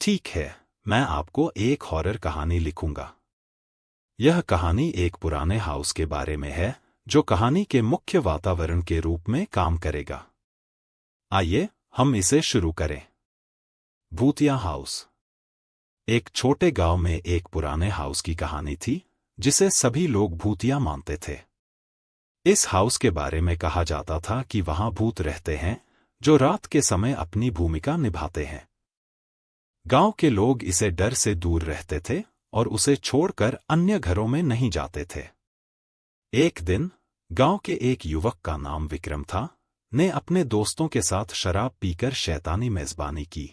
ठीक है, मैं आपको एक हॉरर कहानी लिखूंगा। यह कहानी एक पुराने हाउस के बारे में है जो कहानी के मुख्य वातावरण के रूप में काम करेगा। आइए हम इसे शुरू करें। भूतिया हाउस। एक छोटे गांव में एक पुराने हाउस की कहानी थी जिसे सभी लोग भूतिया मानते थे। इस हाउस के बारे में कहा जाता था कि वहां भूत रहते हैं जो रात के समय अपनी भूमिका निभाते हैं। गांव के लोग इसे डर से दूर रहते थे और उसे छोड़कर अन्य घरों में नहीं जाते थे। एक दिन गांव के एक युवक का नाम विक्रम था, ने अपने दोस्तों के साथ शराब पीकर शैतानी मेजबानी की।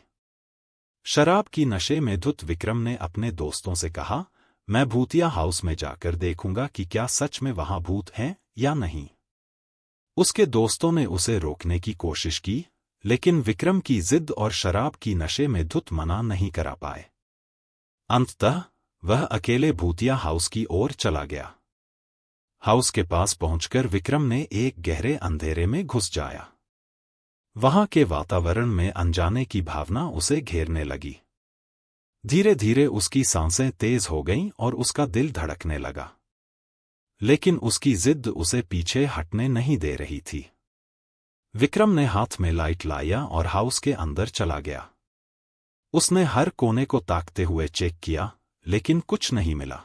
शराब की नशे में धुत विक्रम ने अपने दोस्तों से कहा, मैं भूतिया हाउस में जाकर देखूंगा कि क्या सच में वहां भूत हैं या नहीं। उसके दोस्तों ने उसे रोकने की कोशिश की, लेकिन विक्रम की जिद और शराब की नशे में धुत मना नहीं करा पाए। अंततः वह अकेले भूतिया हाउस की ओर चला गया। हाउस के पास पहुंचकर विक्रम ने एक गहरे अंधेरे में घुस जाया। वहां के वातावरण में अनजाने की भावना उसे घेरने लगी। धीरे धीरे उसकी सांसें तेज हो गईं और उसका दिल धड़कने लगा। लेकिन उसकी जिद उसे पीछे हटने नहीं दे रही थी। विक्रम ने हाथ में लाइट लाया और हाउस के अंदर चला गया। उसने हर कोने को ताकते हुए चेक किया, लेकिन कुछ नहीं मिला।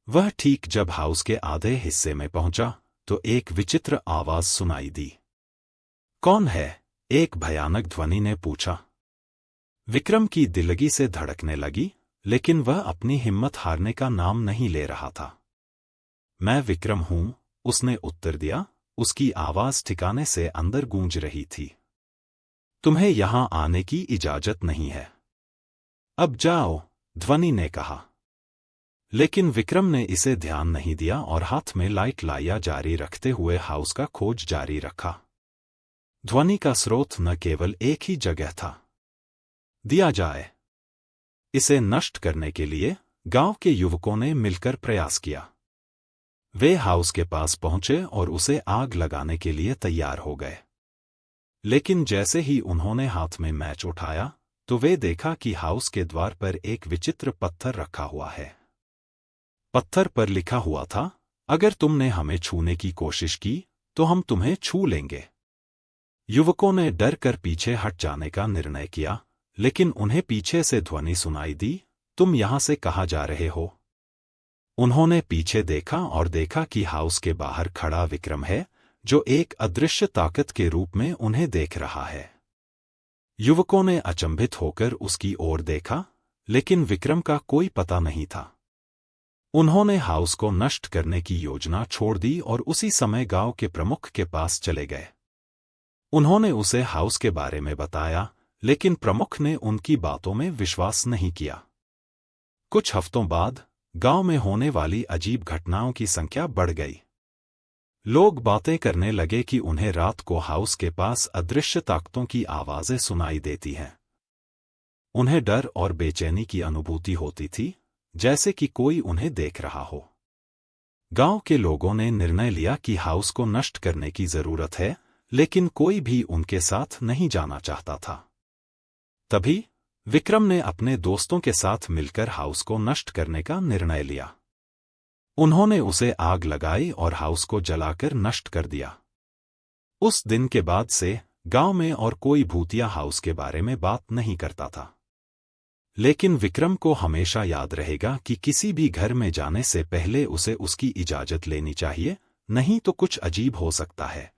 वह ठीक जब हाउस के आधे हिस्से में पहुंचा तो एक विचित्र आवाज सुनाई दी। कौन है? एक भयानक ध्वनि ने पूछा। विक्रम की दिलगी से धड़कने लगी, लेकिन वह अपनी हिम्मत हारने का नाम नहीं ले रहा था। मैं विक्रम हूं, उसने उत्तर दिया। उसकी आवाज ठिकाने से अंदर गूंज रही थी। तुम्हें यहां आने की इजाजत नहीं है। अब जाओ, ध्वनि ने कहा। लेकिन विक्रम ने इसे ध्यान नहीं दिया और हाथ में लाइट लाया जारी रखते हुए हाउस का खोज जारी रखा। ध्वनि का स्रोत न केवल एक ही जगह था। दिया जाए। इसे नष्ट करने के लिए गांव के युवकों ने मिलकर प्रयास किया। वे हाउस के पास पहुंचे और उसे आग लगाने के लिए तैयार हो गए। लेकिन जैसे ही उन्होंने हाथ में मैच उठाया तो वे देखा कि हाउस के द्वार पर एक विचित्र पत्थर रखा हुआ है। पत्थर पर लिखा हुआ था, अगर तुमने हमें छूने की कोशिश की तो हम तुम्हें छू लेंगे। युवकों ने डर कर पीछे हट जाने का निर्णय किया, लेकिन उन्हें पीछे से ध्वनि सुनाई दी, तुम यहां से कहां जा रहे हो? उन्होंने पीछे देखा और देखा कि हाउस के बाहर खड़ा विक्रम है, जो एक अदृश्य ताकत के रूप में उन्हें देख रहा है। युवकों ने अचंभित होकर उसकी ओर देखा, लेकिन विक्रम का कोई पता नहीं था। उन्होंने हाउस को नष्ट करने की योजना छोड़ दी और उसी समय गांव के प्रमुख के पास चले गए। उन्होंने उसे हाउस के बारे में बताया, लेकिन प्रमुख ने उनकी बातों में विश्वास नहीं किया। कुछ हफ्तों बाद गांव में होने वाली अजीब घटनाओं की संख्या बढ़ गई। लोग बातें करने लगे कि उन्हें रात को हाउस के पास अदृश्य ताकतों की आवाजें सुनाई देती हैं। उन्हें डर और बेचैनी की अनुभूति होती थी, जैसे कि कोई उन्हें देख रहा हो। गांव के लोगों ने निर्णय लिया कि हाउस को नष्ट करने की जरूरत है, लेकिन कोई भी उनके साथ नहीं जाना चाहता था। तभी विक्रम ने अपने दोस्तों के साथ मिलकर हाउस को नष्ट करने का निर्णय लिया। उन्होंने उसे आग लगाई और हाउस को जलाकर नष्ट कर दिया। उस दिन के बाद से गांव में और कोई भूतिया हाउस के बारे में बात नहीं करता था। लेकिन विक्रम को हमेशा याद रहेगा कि किसी भी घर में जाने से पहले उसे उसकी इजाजत लेनी चाहिए, नहीं तो कुछ अजीब हो सकता है।